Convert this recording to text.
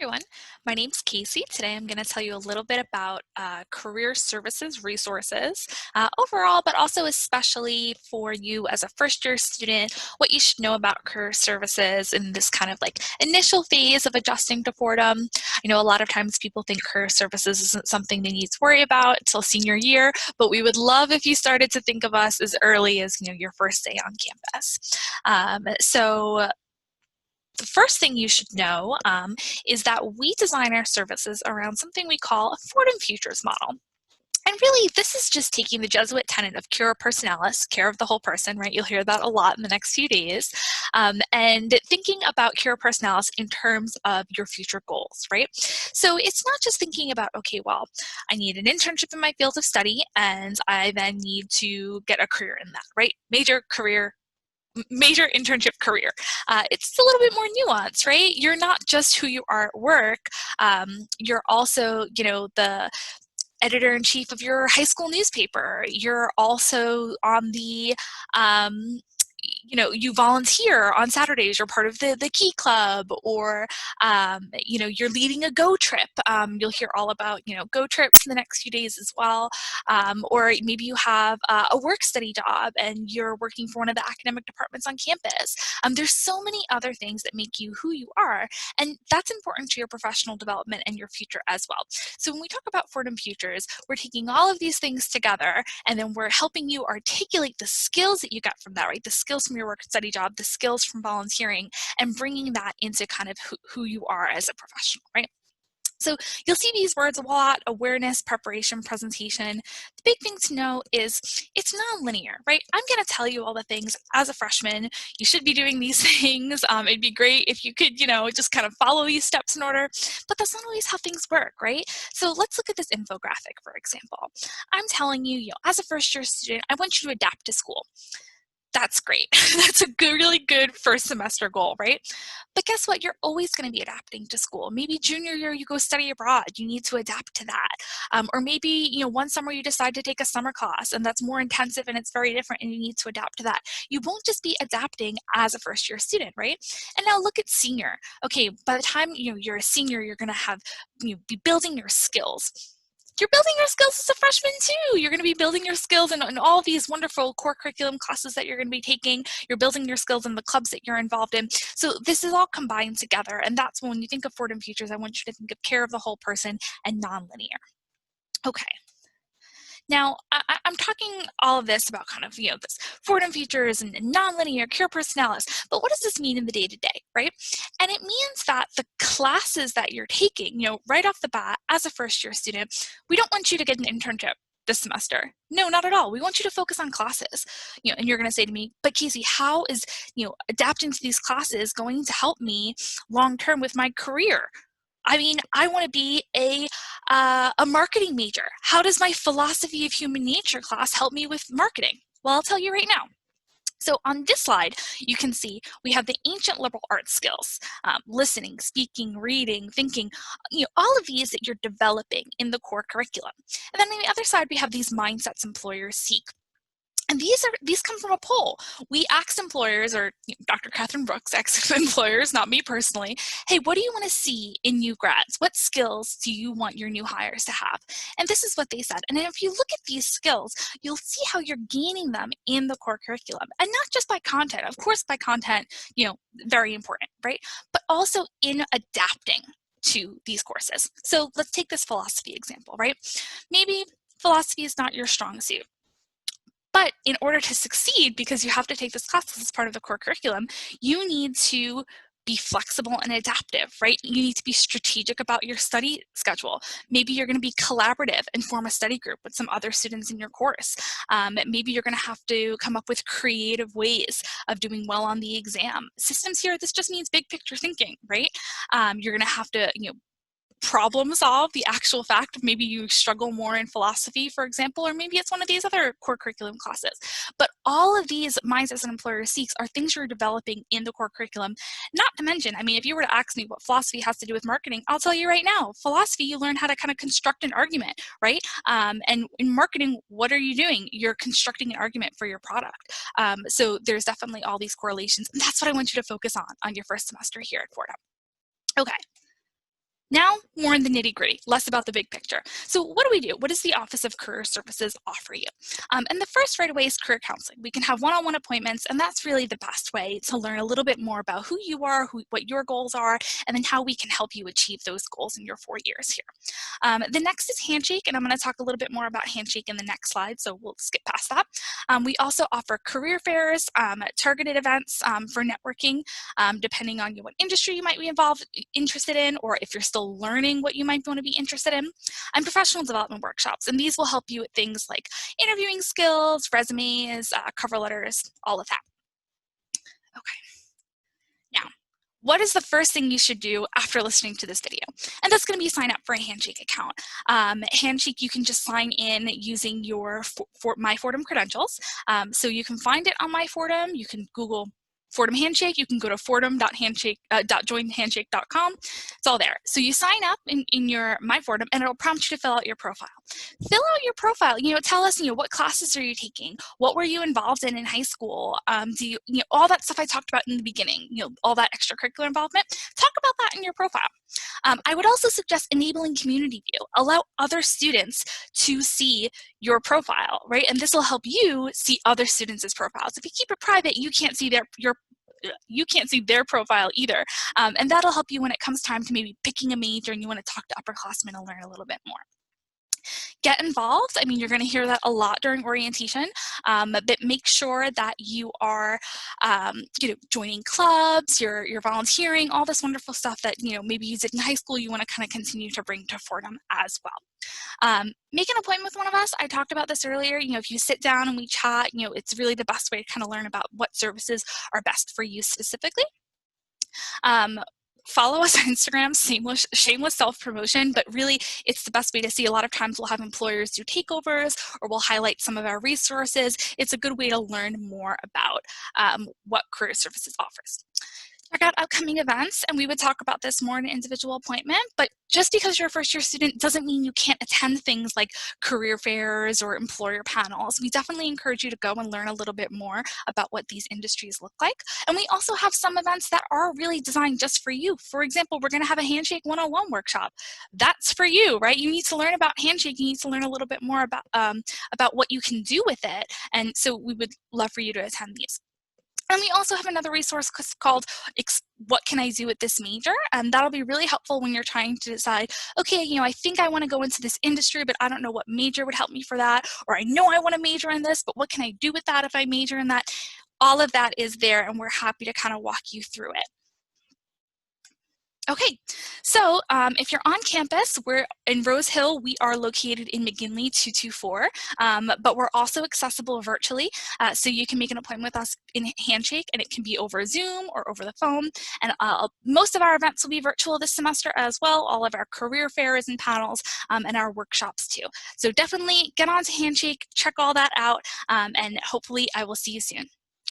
Everyone, my name's Kasey. Today I'm going to tell you a little bit about career services resources overall, but also especially for you as a first-year student, what you should know about career services in this kind of like initial phase of adjusting to Fordham. I know a lot of times people think career services isn't something they need to worry about until senior year, but we would love if you started to think of us as early as your first day on campus. So the first thing you should know is that we design our services around something we call a Fordham Futures model. And really, this is just taking the Jesuit tenet of cura personalis, care of the whole person, right? You'll hear that a lot in the next few days. And thinking about cura personalis in terms of your future goals, right? So it's not just thinking about, okay, well, I need an internship in my field of study, and I then need to get a career in that, right? Major internship career. It's a little bit more nuanced, right? You're not just who you are at work. You're also, the editor-in-chief of your high school newspaper. You're also on the you volunteer on Saturdays, you're part of the Key Club, or you're leading a Go trip. You'll hear all about Go trips in the next few days as well. Or maybe you have a work study job and you're working for one of the academic departments on campus. There's so many other things that make you who you are, and that's important to your professional development and your future as well. So when we talk about Fordham Futures, we're taking all of these things together, and then we're helping you articulate the skills that you got from that, right? The skills from your work study job, the skills from volunteering, and bringing that into kind of who you are as a professional, right? So you'll see these words a lot: awareness, preparation, presentation. The big thing to know is it's non-linear, right? I'm going to tell you all the things as a freshman. You should be doing these things. It'd be great if you could, just kind of follow these steps in order, but that's not always how things work, right? So let's look at this infographic, for example. I'm telling you, as a first-year student, I want you to adapt to school. That's great. That's a really good first semester goal, right? But guess what? You're always going to be adapting to school. Maybe junior year you go study abroad. You need to adapt to that. Or maybe one summer you decide to take a summer class and that's more intensive and it's very different and you need to adapt to that. You won't just be adapting as a first year student, right? And now look at senior. Okay, by the time you're a senior, you're going to have be building your skills. You're building your skills as a freshman too. You're going to be building your skills in all these wonderful core curriculum classes that you're going to be taking. You're building your skills in the clubs that you're involved in. So this is all combined together. And that's when you think of Fordham Futures, I want you to think of care of the whole person and non-linear. Okay. Now, I'm talking all of this about kind of, this Fordham Futures and nonlinear cure personalis, but what does this mean in the day-to-day, right? And it means that the classes that you're taking, right off the bat as a first-year student, we don't want you to get an internship this semester. No, not at all. We want you to focus on classes. And you're going to say to me, but Kasey, how is, adapting to these classes going to help me long-term with my career? I mean, I want to be a marketing major. How does my philosophy of human nature class help me with marketing? Well, I'll tell you right now. So on this slide, you can see we have the ancient liberal arts skills: listening, speaking, reading, thinking, all of these that you're developing in the core curriculum. And then on the other side, we have these mindsets employers seek. And these come from a poll. We asked employers, or Dr. Catherine Brooks asked employers, not me personally, hey, what do you want to see in new grads? What skills do you want your new hires to have? And this is what they said. And if you look at these skills, you'll see how you're gaining them in the core curriculum. And not just by content. Of course, by content, very important, right? But also in adapting to these courses. So let's take this philosophy example, right? Maybe philosophy is not your strong suit. But in order to succeed, because you have to take this class as part of the core curriculum, you need to be flexible and adaptive, right? You need to be strategic about your study schedule. Maybe you're going to be collaborative and form a study group with some other students in your course. Maybe you're going to have to come up with creative ways of doing well on the exam. Systems here, this just means big picture thinking, right? You're going to have to, problem solve the actual fact of maybe you struggle more in philosophy, for example, or maybe it's one of these other core curriculum classes. But all of these mindsets an employer seeks are things you're developing in the core curriculum. Not to mention, I mean, if you were to ask me what philosophy has to do with marketing, I'll tell you right now, philosophy, you learn how to kind of construct an argument, right? And in marketing, what are you doing? You're constructing an argument for your product. So there's definitely all these correlations. And that's what I want you to focus on your first semester here at Fordham. Okay. Now, more in the nitty-gritty, less about the big picture. So what do we do? What does the Office of Career Services offer you? And the first right away is career counseling. We can have one-on-one appointments, and that's really the best way to learn a little bit more about who you are, what your goals are, and then how we can help you achieve those goals in your 4 years here. The next is Handshake, and I'm going to talk a little bit more about Handshake in the next slide, so we'll skip past that. We also offer career fairs, targeted events for networking, depending on what industry you might be interested in, or if you're still learning what you might want to be interested in, and professional development workshops. And these will help you with things like interviewing skills, resumes, cover letters, all of that. Okay. Now, what is the first thing you should do after listening to this video? And that's going to be sign up for a Handshake account. Handshake, you can just sign in using your My Fordham credentials. So you can find it on My Fordham. You can Google Fordham Handshake. You can go to fordham.joinhandshake.com. It's all there. So you sign up in your My Fordham, and it'll prompt you to fill out your profile. Fill out your profile. Tell us, what classes are you taking? What were you involved in high school? All that stuff I talked about in the beginning, all that extracurricular involvement, talk about that in your profile. I would also suggest enabling community view. Allow other students to see your profile, right? And this will help you see other students' profiles. If you keep it private, you can't see their profile either. And that'll help you when it comes time to maybe picking a major and you want to talk to upperclassmen and learn a little bit more. Get involved. I mean, you're going to hear that a lot during orientation, but make sure that you are, joining clubs, you're volunteering, all this wonderful stuff that, maybe you did in high school, you want to kind of continue to bring to Fordham as well. Make an appointment with one of us. I talked about this earlier. If you sit down and we chat, it's really the best way to kind of learn about what services are best for you specifically. Follow us on Instagram, shameless self-promotion, but really it's the best way to see. A lot of times we'll have employers do takeovers, or we'll highlight some of our resources. It's a good way to learn more about what career services offers. Check out upcoming events, and we would talk about this more in an individual appointment, but just because you're a first-year student doesn't mean you can't attend things like career fairs or employer panels. We definitely encourage you to go and learn a little bit more about what these industries look like. And we also have some events that are really designed just for you. For example, we're going to have a Handshake 101 workshop. That's for you, right? You need to learn about Handshake. You need to learn a little bit more about what you can do with it. And so we would love for you to attend these. And we also have another resource called What Can I Do with This Major? And that'll be really helpful when you're trying to decide, okay, I think I want to go into this industry, but I don't know what major would help me for that. Or I know I want to major in this, but what can I do with that if I major in that? All of that is there, and we're happy to kind of walk you through it. Okay, so if you're on campus, we're in Rose Hill. We are located in McGinley 224, but we're also accessible virtually. So you can make an appointment with us in Handshake, and it can be over Zoom or over the phone. And most of our events will be virtual this semester as well, all of our career fairs and panels, and our workshops too. So definitely get on to Handshake, check all that out, and hopefully I will see you soon.